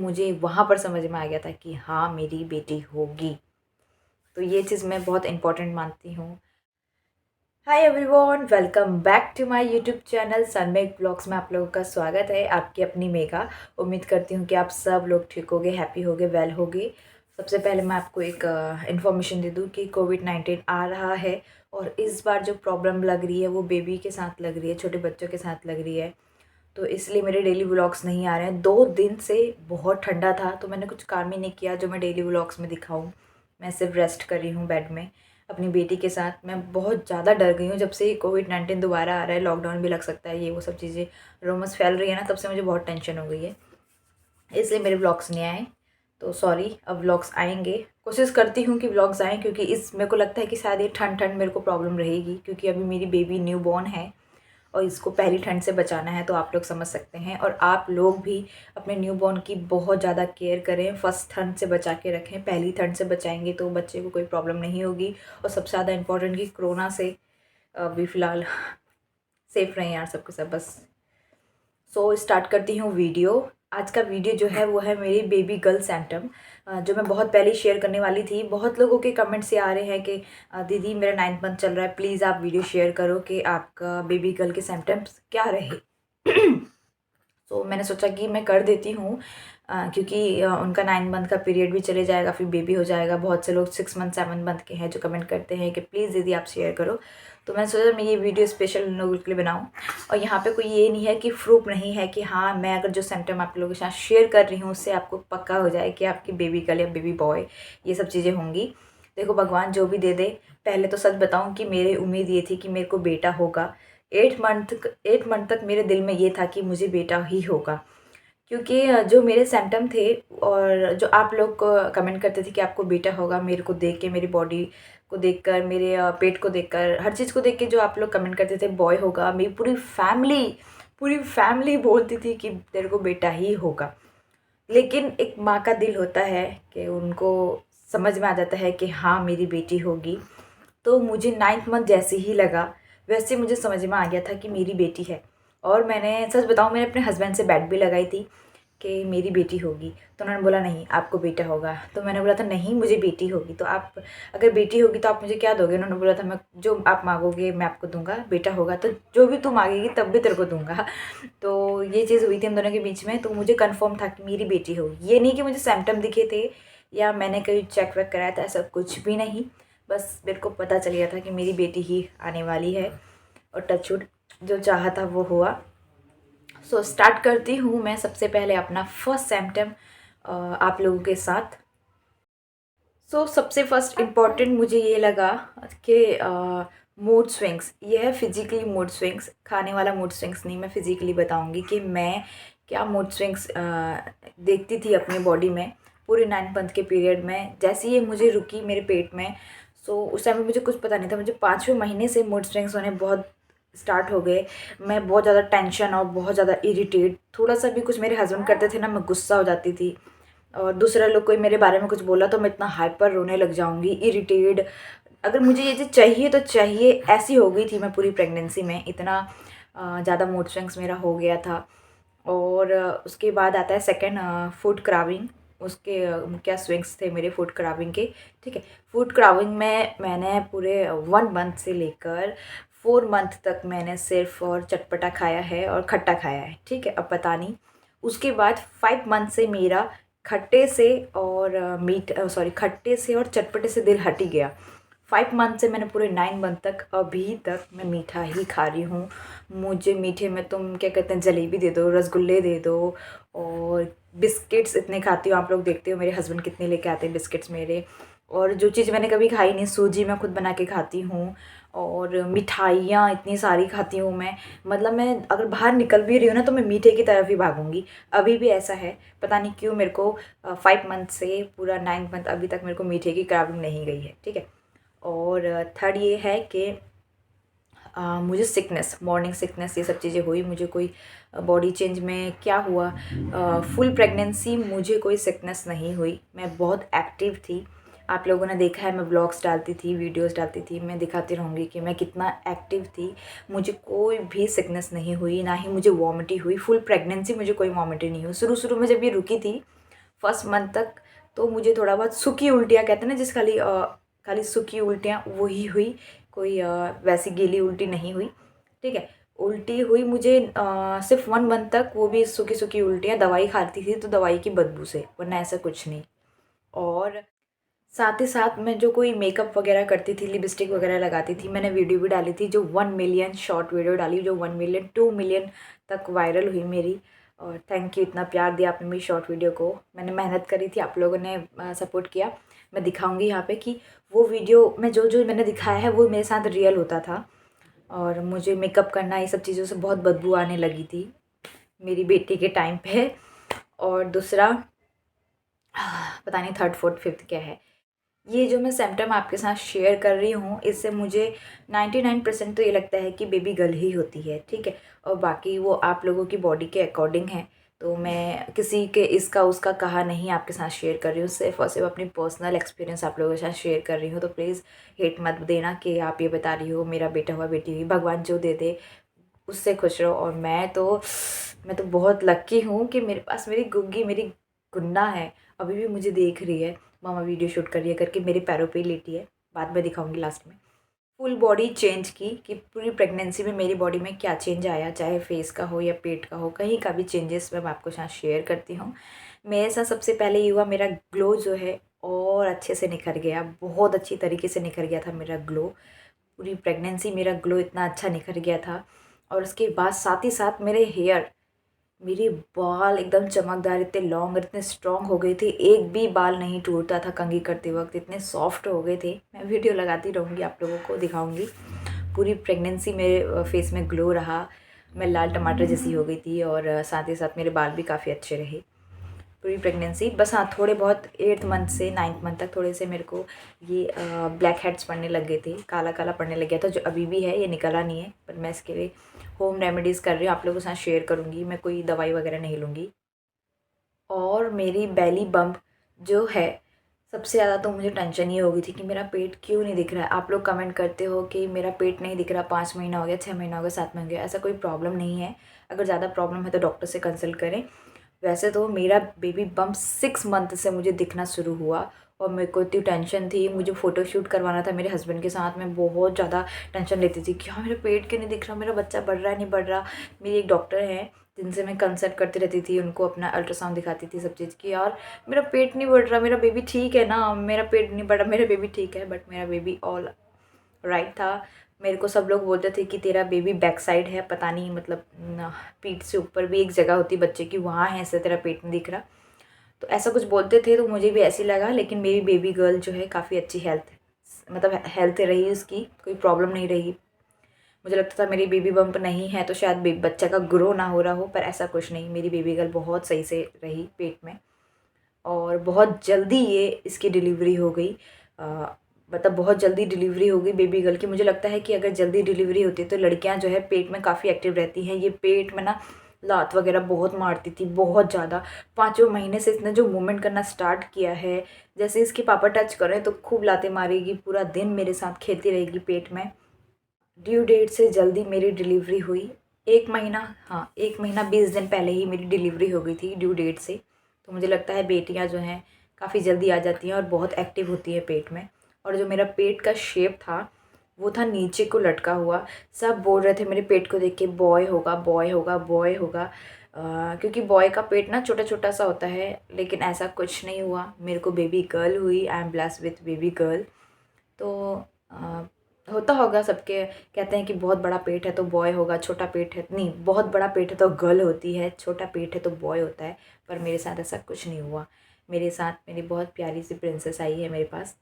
मुझे वहाँ पर समझ में आ गया था कि हाँ मेरी बेटी होगी। तो ये चीज़ मैं बहुत इम्पोर्टेंट मानती हूँ। Hi everyone, welcome back to my YouTube channel सनमेक ब्लॉग्स में आप लोगों का स्वागत है। आपकी अपनी मेघा। उम्मीद करती हूँ कि आप सब लोग ठीक होगे, हैप्पी होगे, वेल होगे। सबसे पहले मैं आपको एक इन्फॉर्मेशन दे दूँ कि कोविड-19 आ रहा है और इस बार जो प्रॉब्लम लग रही है वो बेबी के साथ लग रही है, छोटे बच्चों के साथ लग रही है। तो इसलिए मेरे डेली व्लॉग्स नहीं आ रहे हैं। 2 दिन से बहुत ठंडा था तो मैंने कुछ काम ही नहीं किया जो मैं डेली व्लॉग्स में दिखाऊँ। मैं सिर्फ रेस्ट कर रही हूँ बेड में अपनी बेटी के साथ। मैं बहुत ज़्यादा डर गई हूँ जब से कोविड-19 दोबारा आ रहा है, लॉकडाउन भी लग सकता है, ये वो सब चीज़ें रूमर्स फैल रही है ना, तब से मुझे बहुत टेंशन हो गई है। इसलिए मेरे व्लॉग्स नहीं आए, तो सॉरी। अब व्लॉग्स आएँगे, कोशिश करती हूँ कि व्लॉग्स आएँ, क्योंकि इस मेरे को लगता है कि शायद ये ठंड मेरे को प्रॉब्लम रहेगी, क्योंकि अभी मेरी बेबी न्यूबॉर्न है और इसको पहली ठंड से बचाना है, तो आप लोग समझ सकते हैं। और आप लोग भी अपने न्यूबॉर्न की बहुत ज़्यादा केयर करें, फर्स्ट ठंड से बचा के रखें। पहली ठंड से बचाएंगे तो बच्चे को कोई प्रॉब्लम नहीं होगी। और सबसे ज़्यादा इम्पोर्टेंट कि कोरोना से अभी फ़िलहाल सेफ़ रहें यार सबके सब बस। सो स्टार्ट करती हूँ वीडियो। आज का वीडियो जो है वो है मेरी बेबी गर्ल सैंटम, जो मैं बहुत पहले शेयर करने वाली थी। बहुत लोगों के कमेंट्स ये आ रहे हैं कि दीदी मेरा 9th मंथ चल रहा है, प्लीज़ आप वीडियो शेयर करो कि आपका बेबी गर्ल के सिम्टम्स क्या रहे। तो मैंने सोचा कि मैं कर देती हूँ, क्योंकि उनका 9 मंथ का पीरियड भी चले जाएगा, फिर बेबी हो जाएगा। बहुत से लोग 6 मंथ 7 मंथ के हैं जो कमेंट करते हैं कि प्लीज़ दीदी आप शेयर करो। तो मैंने सोचा मैं ये वीडियो स्पेशल उन लोगों के लिए बनाऊँ। और यहाँ पे कोई ये नहीं है कि प्रूफ नहीं है कि हाँ मैं अगर जो सिम्टम आप लोगों के साथ शेयर कर रही हूँ उससे आपको पक्का हो जाए कि आपकी बेबी गर्ल या बेबी बॉय ये सब चीज़ें होंगी। देखो भगवान जो भी दे दे। पहले तो सच बताऊँ कि मेरी उम्मीद ये थी कि मेरे को बेटा होगा। 8 मंथ तक मेरे दिल में ये था कि मुझे बेटा ही होगा, क्योंकि जो मेरे सिम्टम थे और जो आप लोग कमेंट करते थे कि आपको बेटा होगा, मेरे को देख के, मेरी बॉडी को देखकर, मेरे पेट को देखकर, हर चीज़ को देख के जो आप लोग कमेंट करते थे बॉय होगा, मेरी पूरी फैमिली बोलती थी कि तेरे को बेटा ही होगा। लेकिन एक माँ का दिल होता है कि उनको समझ में आ जाता है कि हाँ मेरी बेटी होगी। तो मुझे 9th मंथ जैसे ही लगा वैसे मुझे समझ में आ गया था कि मेरी बेटी है। और मैंने सच बताऊँ, मैंने अपने हस्बैंड से बैट भी लगाई थी कि मेरी बेटी होगी। तो उन्होंने बोला नहीं आपको बेटा होगा। तो मैंने बोला था नहीं मुझे बेटी होगी। तो आप अगर बेटी होगी तो आप मुझे क्या दोगे? उन्होंने बोला था मैं जो आप मांगोगे मैं आपको दूंगा। बेटा होगा तो जो भी तू मांगेगी तब भी तेरे को दूंगा। तो ये चीज़ हुई थी हम दोनों के बीच में। तो मुझे कंफर्म था कि मेरी बेटी होगी। ये नहीं कि मुझे सिम्टम दिखे थे या मैंने कहीं चेक वेक कराया था, ऐसा कुछ भी नहीं। बस मेरे को पता चल गया था कि मेरी बेटी ही आने वाली है और टचवुड जो चाहा था वो हुआ। सो स्टार्ट करती हूँ मैं सबसे पहले अपना फर्स्ट सिम्टम आप लोगों के साथ। सबसे फर्स्ट इम्पॉर्टेंट मुझे ये लगा कि मूड स्विंग्स, ये है फिजिकली मूड स्विंग्स, खाने वाला मूड स्विंग्स नहीं। मैं फिजिकली बताऊंगी कि मैं क्या मूड स्विंग्स देखती थी अपनी बॉडी में पूरे 9 मंथ के पीरियड में। जैसे ये मुझे रुकी मेरे पेट में, उस टाइम में मुझे कुछ पता नहीं था। मुझे 5वें महीने से मूड स्विंग्स होने बहुत स्टार्ट हो गए। मैं बहुत ज़्यादा टेंशन और बहुत ज़्यादा इरिटेट, थोड़ा सा भी कुछ मेरे हस्बैंड करते थे ना मैं गुस्सा हो जाती थी। और दूसरा लोग कोई मेरे बारे में कुछ बोला तो मैं इतना हाइपर रोने लग जाऊंगी, इरिटेट। अगर मुझे ये चीज़ चाहिए तो चाहिए, ऐसी हो गई थी मैं पूरी प्रेगनेंसी में। इतना ज़्यादा मूड स्विंग्स मेरा हो गया था। और उसके बाद आता है सेकंड, फूड क्राविंग। उसके क्या स्विंग्स थे मेरे फूड क्राविंग के। ठीक है, फूड क्राविंग में मैंने पूरे 1 मंथ से लेकर 4 मंथ तक मैंने सिर्फ और चटपटा खाया है और खट्टा खाया है। ठीक है, अब पता नहीं। उसके बाद 5 मंथ से मेरा खट्टे से और खट्टे से और चटपटे से दिल हट ही गया। 5 मंथ से मैंने पूरे 9 मंथ तक अभी तक मैं मीठा ही खा रही हूँ। मुझे मीठे में तुम क्या कहते हैं, जलेबी दे दो, रसगुल्ले दे दो, और बिस्किट्स इतने खाती हूँ। आप लोग देखते हो मेरे हस्बैंड कितने लेके आते हैं बिस्किट्स मेरे। और जो चीज़ मैंने कभी खाई नहीं, सूजी मैं खुद बना के खाती हूँ। और मिठाइयाँ इतनी सारी खाती हूँ मैं। मतलब मैं अगर बाहर निकल भी रही हूँ ना तो मैं मीठे की तरफ ही भागूंगी। अभी भी ऐसा है, पता नहीं क्यों मेरे को 5 मंथ से पूरा 9 मंथ अभी तक मेरे को मीठे की क्राविंग नहीं गई है। ठीक है। और थर्ड ये है कि मुझे सिकनेस, मॉर्निंग सिकनेस, ये सब चीज़ें हुई। मुझे कोई बॉडी चेंज में क्या हुआ, फुल प्रेगनेंसी मुझे कोई सिकनेस नहीं हुई। मैं बहुत एक्टिव थी। आप लोगों ने देखा है मैं व्लॉग्स डालती थी, वीडियोस डालती थी, मैं दिखाती रहूँगी कि मैं कितना एक्टिव थी। मुझे कोई भी सिकनेस नहीं हुई, ना ही मुझे वॉमिटिंग हुई। फुल प्रेगनेंसी मुझे कोई वॉमिटिंग नहीं हुई। शुरू शुरू में जब ये रुकी थी फर्स्ट मंथ तक तो मुझे थोड़ा बहुत सूखी उल्टियाँ कहते हैं ना, जिस खाली सूखी उल्टियाँ वही हुई, कोई वैसी गीली उल्टी नहीं हुई। ठीक है, उल्टी हुई मुझे सिर्फ 1 मंथ तक, वो भी सूखी सूखी उल्टियाँ, दवाई खाती थी तो दवाई की बदबू से, वरना ऐसा कुछ नहीं। और साथ ही साथ मैं जो कोई मेकअप वगैरह करती थी, लिपस्टिक वगैरह लगाती थी, मैंने वीडियो भी डाली थी, जो 1 मिलियन शॉर्ट वीडियो डाली, जो 1 मिलियन 2 मिलियन तक वायरल हुई मेरी। और थैंक यू, इतना प्यार दिया आपने मेरी शॉर्ट वीडियो को। मैंने मेहनत करी थी, आप लोगों ने सपोर्ट किया। मैं दिखाऊंगी यहाँ पे कि वो वीडियो में जो जो मैंने दिखाया है वो मेरे साथ रियल होता था। और मुझे मेकअप करना, ये सब चीज़ों से बहुत बदबू आने लगी थी मेरी बेटी के टाइम पे। और दूसरा पता नहीं थर्ड फोर्थ फिफ्थ क्या है, ये जो मैं सिम्टम आपके साथ शेयर कर रही हूँ, इससे मुझे 99% तो ये लगता है कि बेबी गर्ल ही होती है। ठीक है, और बाकी वो आप लोगों की बॉडी के अकॉर्डिंग है, तो मैं किसी के इसका उसका कहा नहीं आपके साथ शेयर कर रही हूँ, सिर्फ और सिर्फ अपनी पर्सनल एक्सपीरियंस आप लोगों के साथ शेयर कर रही हूँ। तो प्लीज़ हेट मत देना कि आप ये बता रही हो मेरा बेटा हुआ बेटी हुई, भगवान जो दे दे उससे खुश रहो। और मैं तो बहुत लक्की हूँ कि मेरे पास मेरी गुग्गी, मेरी गुन्ना है, अभी भी मुझे देख रही है, मामा वीडियो शूट कर रही है करके, मेरे पैरों पे ही लेटी है। बाद में दिखाऊंगी लास्ट में फुल बॉडी चेंज की, कि पूरी प्रेगनेंसी में मेरी बॉडी में क्या चेंज आया, चाहे फेस का हो या पेट का हो, कहीं का भी चेंजेस मैं आपको साथ शेयर करती हूँ। मेरे साथ सबसे पहले ये हुआ, मेरा ग्लो जो है और अच्छे से निखर गया, बहुत अच्छी तरीके से निखर गया था मेरा ग्लो। पूरी प्रेगनेंसी मेरा ग्लो इतना अच्छा निखर गया था। और उसके बाद साथ ही साथ मेरे बाल एकदम चमकदार, इतने लॉन्ग, इतने स्ट्रॉन्ग हो गए थे, एक भी बाल नहीं टूटता था कंघी करते वक्त, इतने सॉफ्ट हो गए थे। मैं वीडियो लगाती रहूँगी, आप लोगों को दिखाऊंगी। पूरी प्रेगनेंसी मेरे फेस में ग्लो रहा, मैं लाल टमाटर जैसी हो गई थी। और साथ ही साथ मेरे बाल भी काफ़ी अच्छे रहे पूरी प्रेगनेंसी। बस हाँ, थोड़े बहुत 8th मंथ से 9th मंथ तक थोड़े से मेरे को ये ब्लैक हेड्स पड़ने लग गए थे, काला काला पड़ने लग गया था, जो अभी भी है, ये निकला नहीं है, पर मैं इसके लिए होम रेमेडीज़ कर रही हूँ, आप लोगों के साथ शेयर करूँगी। मैं कोई दवाई वगैरह नहीं लूँगी। और मेरी बेली बम्प जो है, सबसे ज़्यादा तो मुझे टेंशन ये हो गई थी कि मेरा पेट क्यों नहीं दिख रहा है। आप लोग कमेंट करते हो कि मेरा पेट नहीं दिख रहा, 5 महीना हो गया, 6 महीना हो गया, 7 महीना हो गया। ऐसा कोई प्रॉब्लम नहीं है, अगर ज़्यादा प्रॉब्लम है तो डॉक्टर से कंसल्ट करें। वैसे तो मेरा बेबी बम्प 6 मंथ से मुझे दिखना शुरू हुआ, और मेरे को इतनी टेंशन थी, मुझे फ़ोटोशूट करवाना था मेरे हस्बैंड के साथ। मैं बहुत ज़्यादा टेंशन लेती थी कि हाँ, मेरा पेट क्यों नहीं दिख रहा, मेरा बच्चा बढ़ रहा है नहीं बढ़ रहा। मेरी एक डॉक्टर है जिनसे मैं कंसल्ट करती रहती थी, उनको अपना अल्ट्रासाउंड दिखाती थी, सब चीज़ की, यार मेरा पेट नहीं बढ़ रहा, मेरा बेबी ठीक है ना, मेरा पेट नहीं बढ़ रहा, मेरा बेबी ठीक है। बट मेरा बेबी ऑल राइट था। मेरे को सब लोग बोलते थे कि तेरा बेबी बैक साइड है, पता नहीं, मतलब पीठ से ऊपर भी एक जगह होती है बच्चे की, वहाँ है, इससे तेरा पेट नहीं दिख रहा। तो ऐसा कुछ बोलते थे, तो मुझे भी ऐसे ही लगा। लेकिन मेरी बेबी गर्ल जो है काफ़ी अच्छी हेल्थ, मतलब हेल्थ रही, उसकी कोई प्रॉब्लम नहीं रही। मुझे लगता था मेरी बेबी बम्प नहीं है तो शायद बच्चा का ग्रो ना हो रहा हो, पर ऐसा कुछ नहीं, मेरी बेबी गर्ल बहुत सही से रही पेट में। और बहुत जल्दी ये इसकी डिलीवरी हो गई, मतलब बहुत जल्दी डिलीवरी हो गई बेबी गर्ल की। मुझे लगता है कि अगर जल्दी डिलीवरी होती है तो लड़कियां जो है पेट में काफ़ी एक्टिव रहती हैं। ये पेट में ना लात वगैरह बहुत मारती थी, बहुत ज़्यादा। 5वें महीने से इसने जो मूवमेंट करना स्टार्ट किया है, जैसे इसके पापा टच करें तो खूब लाते मारेगी, पूरा दिन मेरे साथ खेलती रहेगी पेट में। ड्यू डेट से जल्दी मेरी डिलीवरी हुई, 1 महीना, हाँ 1 महीना 20 दिन पहले ही मेरी डिलीवरी हो गई थी ड्यू डेट से। तो मुझे लगता है बेटियां जो हैं काफ़ी जल्दी आ जाती हैं और बहुत एक्टिव होती हैं पेट में। और जो मेरा पेट का शेप था वो था नीचे को लटका हुआ। सब बोल रहे थे मेरे पेट को देख के, बॉय होगा बॉय होगा बॉय होगा, क्योंकि बॉय का पेट ना छोटा छोटा सा होता है। लेकिन ऐसा कुछ नहीं हुआ, मेरे को बेबी गर्ल हुई। I am blessed with baby girl. तो होता होगा सबके, कहते हैं कि बहुत बड़ा पेट है तो बॉय होगा, छोटा पेट है नहीं, बहुत बड़ा पेट है तो गर्ल होती है, छोटा पेट है तो बॉय होता है। पर मेरे साथ ऐसा कुछ नहीं हुआ। मेरे साथ मेरी बहुत प्यारी सी प्रिंसेस आई है मेरे पास।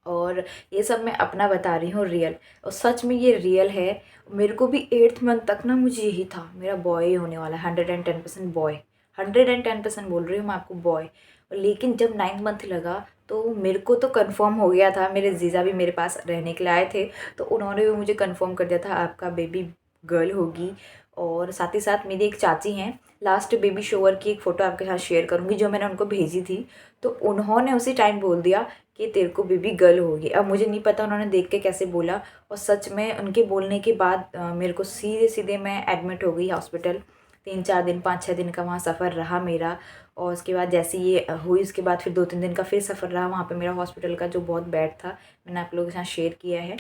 और ये सब मैं अपना बता रही हूँ रियल, और सच में ये रियल है। मेरे को भी 8th मंथ तक ना मुझे यही था, मेरा बॉय ही होने वाला है, 110% बॉय, 110% बोल रही हूँ मैं आपको, बॉय। लेकिन जब 9th मंथ लगा तो मेरे को तो कंफर्म हो गया था, मेरे जीजा भी मेरे पास रहने के लिए आए थे, तो उन्होंने भी मुझे कंफर्म कर दिया था आपका बेबी गर्ल होगी। और साथ ही साथ मेरी एक चाची हैं, लास्ट बेबी शोवर की एक फ़ोटो आपके साथ शेयर करूँगी जो मैंने उनको भेजी थी, तो उन्होंने उसी टाइम बोल दिया कि तेरे को बेबी गर्ल होगी। अब मुझे नहीं पता उन्होंने देख के कैसे बोला, और सच में उनके बोलने के बाद मेरे को सीधे सीधे मैं एडमिट हो गई हॉस्पिटल। 3-4 दिन 5-6 दिन का वहाँ सफ़र रहा मेरा। और उसके बाद जैसे ये हुई उसके बाद फिर 2-3 दिन का फिर सफ़र रहा वहाँ पे मेरा हॉस्पिटल का, जो बहुत बैड था। मैंने आप लोगों के साथ शेयर किया है।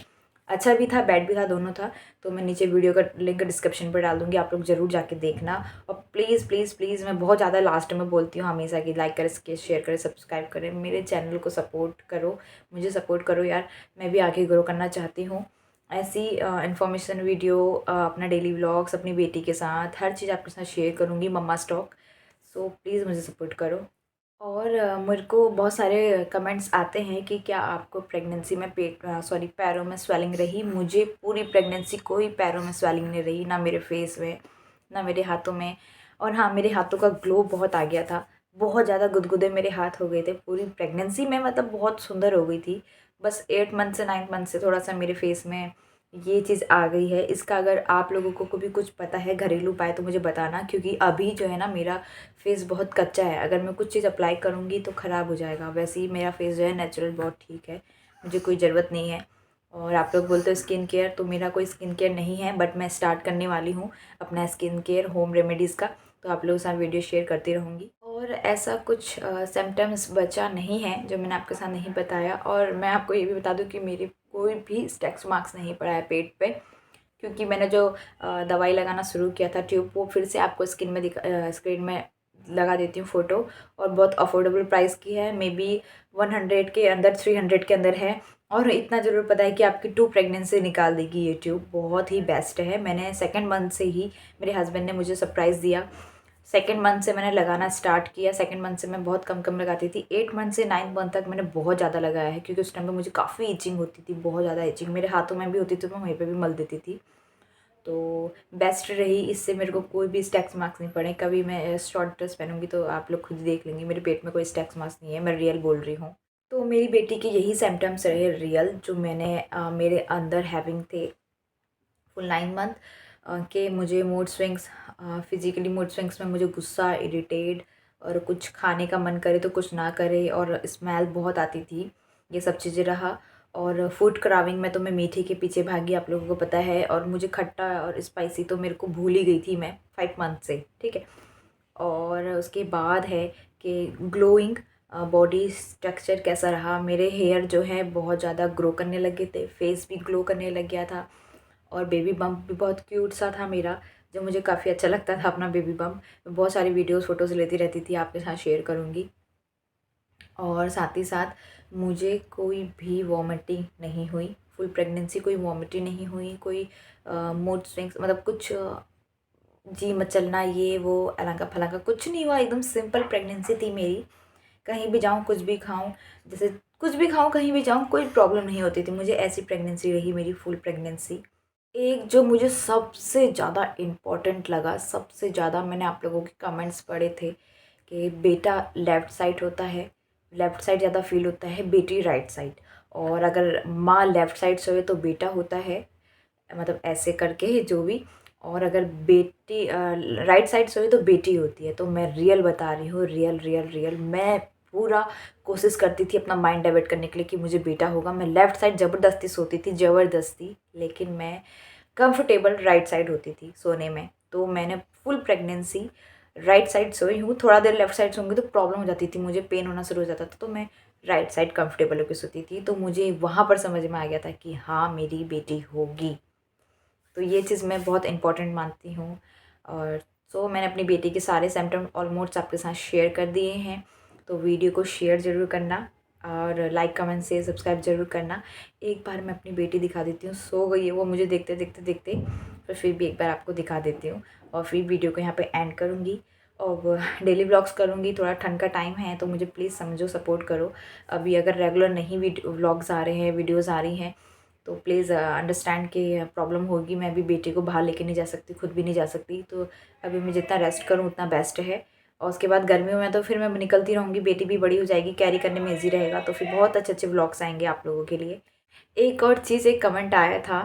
अच्छा भी था, बैड भी था, दोनों था। तो मैं नीचे वीडियो का लिंक डिस्क्रिप्शन पर डाल दूँगी, आप लोग ज़रूर जाके देखना। और प्लीज़ प्लीज़ प्लीज़, मैं बहुत ज़्यादा लास्ट में बोलती हूँ हमेशा कि लाइक करें, शेयर करें, सब्सक्राइब करें, मेरे चैनल को सपोर्ट करो, मुझे सपोर्ट करो यार। मैं भी आगे ग्रो करना चाहती हूँ। ऐसी इन्फॉर्मेशन वीडियो, अपना डेली व्लॉग्स अपनी बेटी के साथ, हर चीज़ आपके साथ शेयर करूँगी, मम्मा स्टॉक। सो प्लीज़ मुझे सपोर्ट करो। और मेरे को बहुत सारे कमेंट्स आते हैं कि क्या आपको प्रेगनेंसी में पैरों में स्वेलिंग रही। मुझे पूरी प्रेगनेंसी कोई पैरों में स्वेलिंग नहीं रही, ना मेरे फेस में, ना मेरे हाथों में। और हाँ, मेरे हाथों का ग्लो बहुत आ गया था, बहुत ज़्यादा गुदगुदे मेरे हाथ हो गए थे पूरी प्रेगनेंसी में, मतलब बहुत सुंदर हो गई थी। बस 8 मंथ से 9 मंथ से थोड़ा सा मेरे फेस में ये चीज़ आ गई है। इसका अगर आप लोगों को भी कुछ पता है घरेलू उपाय तो मुझे बताना, क्योंकि अभी जो है ना मेरा फेस बहुत कच्चा है। अगर मैं कुछ चीज़ अप्लाई करूँगी तो ख़राब हो जाएगा। वैसे ही मेरा फेस जो है नेचुरल बहुत ठीक है, मुझे कोई ज़रूरत नहीं है। और आप लोग बोलते हो स्किन केयर, तो मेरा कोई स्किन केयर नहीं है, बट मैं स्टार्ट करने वाली हूँ अपना स्किन केयर होम रेमेडीज़ का। तो आप लोगों के साथ वीडियो शेयर करती रहूँगी। और ऐसा कुछ सिम्टम्स बचा नहीं है जो मैंने आपके साथ नहीं बताया। और मैं आपको ये भी बता दूँ कि मेरे कोई भी स्टैक्स मार्क्स नहीं पड़ा है पेट पे, क्योंकि मैंने जो दवाई लगाना शुरू किया था ट्यूब, वो फिर से आपको स्क्रीन में लगा देती हूँ फ़ोटो। और बहुत अफोर्डेबल प्राइस की है, मे बी 100 के अंदर, 300 के अंदर है। और इतना ज़रूर पता है कि आपकी 2 प्रेगनेंसी निकाल देगी ये ट्यूब, बहुत ही बेस्ट है। मैंने सेकंड मंथ से ही, मेरे हस्बैंड ने मुझे सरप्राइज़ दिया, सेकंड मंथ से मैंने लगाना स्टार्ट किया। सेकंड मंथ से मैं बहुत कम कम लगाती थी, 8 मंथ से 9 मंथ तक मैंने बहुत ज़्यादा लगाया है, क्योंकि उस टाइम पे मुझे काफ़ी इचिंग होती थी, बहुत ज़्यादा इचिंग मेरे हाथों में भी होती थी, तो मैं वहीं पे भी मल देती थी। तो बेस्ट रही, इससे मेरे को कोई भी स्टैक्स मार्क्स नहीं पड़े। कभी मैं शॉर्ट ड्रेस पहनूंगी तो आप लोग खुद देख लेंगे, मेरे पेट में कोई स्टैक्स मार्क्स नहीं है, मैं रियल बोल रही हूँ। तो मेरी बेटी के यही सिम्टम्स रहे रियल, जो मैंने मेरे अंदर हैविंग थे फुल 9 मंथ के। मुझे mood swings, physically mood swings में मुझे गुस्सा, इरिटेट, और कुछ खाने का मन करे तो कुछ ना करे, और स्मेल बहुत आती थी, ये सब चीज़ें रहा। और फूड क्राविंग में तो मैं मीठे के पीछे भागी, आप लोगों को पता है। और मुझे खट्टा और स्पाइसी तो मेरे को भूल ही गई थी मैं 5 मंथ से, ठीक है। और उसके बाद है कि ग्लोइंग बॉडी स्ट्रक्चर कैसा रहा। मेरे हेयर जो है बहुत ज़्यादा ग्रो करने लगे थे, फेस भी ग्लो करने लग गया था। और बेबी बम्प भी बहुत क्यूट सा था मेरा, जो मुझे काफ़ी अच्छा लगता था अपना बेबी बम्प। मैं बहुत सारी वीडियोस फ़ोटोज़ लेती रहती थी, आपके साथ शेयर करूँगी। और साथ ही साथ मुझे कोई भी वॉमिटिंग नहीं हुई, फुल प्रेगनेंसी कोई वॉमिटिंग नहीं हुई, कोई मूड स्विंग्स, मतलब कुछ जी मचलना, ये वो अलंका फलंका कुछ नहीं हुआ। एकदम सिंपल प्रेगनेंसी थी मेरी। कहीं भी जाऊँ, कुछ भी खाऊँ, जैसे कुछ भी खाऊँ, कहीं भी जाऊँ, कोई प्रॉब्लम नहीं होती थी मुझे। ऐसी प्रेगनेंसी रही मेरी फुल प्रेगनेंसी। एक जो मुझे सबसे ज़्यादा इम्पोर्टेंट लगा, सबसे ज़्यादा मैंने आप लोगों के कमेंट्स पढ़े थे कि बेटा लेफ़्ट साइड होता है, लेफ़्ट साइड ज़्यादा फील होता है, बेटी राइट साइड। और अगर माँ लेफ़्ट साइड सोए तो बेटा होता है, मतलब ऐसे करके जो भी। और अगर बेटी राइट साइड सोई तो बेटी होती है। तो मैं रियल बता रही हूँ, रियल रियल रियल। मैं पूरा कोशिश करती थी अपना माइंड डाइवर्ट करने के लिए कि मुझे बेटा होगा। मैं लेफ़्ट साइड ज़बरदस्ती सोती थी, ज़बरदस्ती, लेकिन मैं कंफर्टेबल राइट साइड होती थी सोने में। तो मैंने फुल प्रेगनेंसी राइट साइड सोई हूँ। थोड़ा देर लेफ़्ट साइड सोऊंगी तो प्रॉब्लम हो जाती थी, मुझे पेन होना शुरू हो जाता था, तो मैं राइट साइड कंफर्टेबल होकर सोती थी। तो मुझे वहाँ पर समझ में आ गया था कि हाँ मेरी बेटी होगी। तो ये चीज़ मैं बहुत इम्पॉर्टेंट मानती हूँ। और सो मैंने अपनी बेटी के सारे सिम्टम ऑलमोस्ट आपके साथ शेयर कर दिए हैं। तो वीडियो को शेयर ज़रूर करना, और लाइक कमेंट से सब्सक्राइब ज़रूर करना। एक बार मैं अपनी बेटी दिखा देती हूँ, सो गई है वो मुझे देखते देखते देखते, पर फिर भी एक बार आपको दिखा देती हूँ। और फिर वीडियो को यहाँ पे एंड करूँगी, और डेली व्लॉग्स करूँगी। थोड़ा ठंड का टाइम है तो मुझे प्लीज़ समझो, सपोर्ट करो। अभी अगर रेगुलर नहीं व्लॉग्स आ रहे हैं, वीडियोज़ आ रही हैं, तो प्लीज़ अंडरस्टैंड कि प्रॉब्लम होगी। मैं अभी बेटी को बाहर लेके नहीं जा सकती, खुद भी नहीं जा सकती। तो अभी मैं जितना रेस्ट करूँ उतना बेस्ट है। और उसके बाद गर्मियों में तो फिर मैं निकलती रहूँगी, बेटी भी बड़ी हो जाएगी, कैरी करने में ईजी रहेगा। तो फिर बहुत अच्छे अच्छे व्लॉग्स आएंगे आप लोगों के लिए। एक और चीज़, एक कमेंट आया था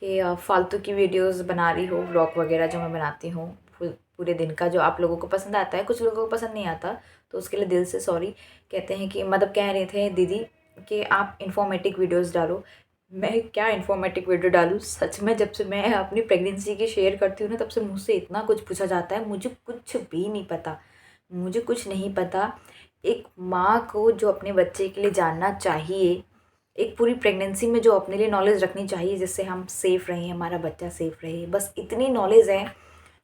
कि फालतू की वीडियोस बना रही हो, व्लॉग वगैरह जो मैं बनाती हूँ पूरे दिन का, जो आप लोगों को पसंद आता है, कुछ लोगों को पसंद नहीं आता, तो उसके लिए दिल से सॉरी। कहते हैं कि, मतलब कह रहे थे दीदी कि आप इन्फॉर्मेटिव वीडियोस डालो। मैं क्या इन्फॉर्मेटिव वीडियो डालूँ सच में। जब से मैं अपनी प्रेगनेंसी की शेयर करती हूँ ना, तब से मुझसे इतना कुछ पूछा जाता है, मुझे कुछ भी नहीं पता, मुझे कुछ नहीं पता। एक माँ को जो अपने बच्चे के लिए जानना चाहिए, एक पूरी प्रेगनेंसी में जो अपने लिए नॉलेज रखनी चाहिए, जिससे हम सेफ़ रहें, हमारा बच्चा सेफ़ रहे, बस इतनी नॉलेज है।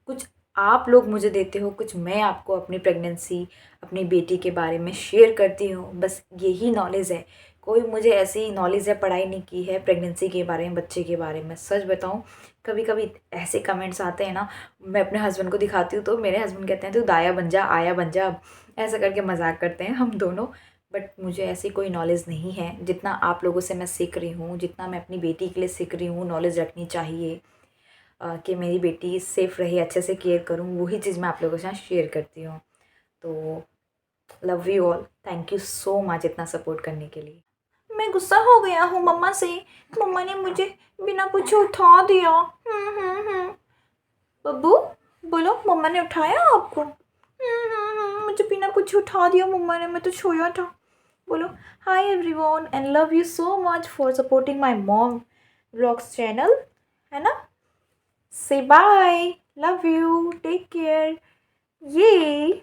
कुछ आप लोग मुझे देते हो, कुछ मैं आपको अपनी प्रेगनेंसी, अपनी बेटी के बारे में शेयर करती हूँ, बस यही नॉलेज है। कोई मुझे ऐसी नॉलेज या पढ़ाई नहीं की है प्रेगनेंसी के बारे में, बच्चे के बारे में। सच बताऊँ, कभी कभी ऐसे कमेंट्स आते हैं ना, मैं अपने हस्बैंड को दिखाती हूँ तो मेरे हस्बैंड कहते हैं तू दाया बन जा, आया बन जा, ऐसा करके मजाक करते हैं हम दोनों। बट मुझे ऐसी कोई नॉलेज नहीं है। जितना आप लोगों से मैं सीख रही हूँ, जितना मैं अपनी बेटी के लिए सीख रही हूँ, नॉलेज रखनी चाहिए कि मेरी बेटी सेफ़ रहे, अच्छे से केयर करूँ, वही चीज़ मैं आप लोगों के साथ शेयर करती हूँ। तो love you all, thank you so much इतना सपोर्ट करने के लिए। मैं गुस्सा हो गया हूँ मम्मा से, मम्मा ने मुझे बिना पूछे उठा दिया। बब्बू बोलो, मम्मा ने उठाया आपको? मुझे बिना पूछे उठा दिया मम्मा ने, मैं तो सोया था। बोलो hi everyone and love you so much for supporting my mom vlogs channel, है ना? Say bye. Love you. Take care. Yay.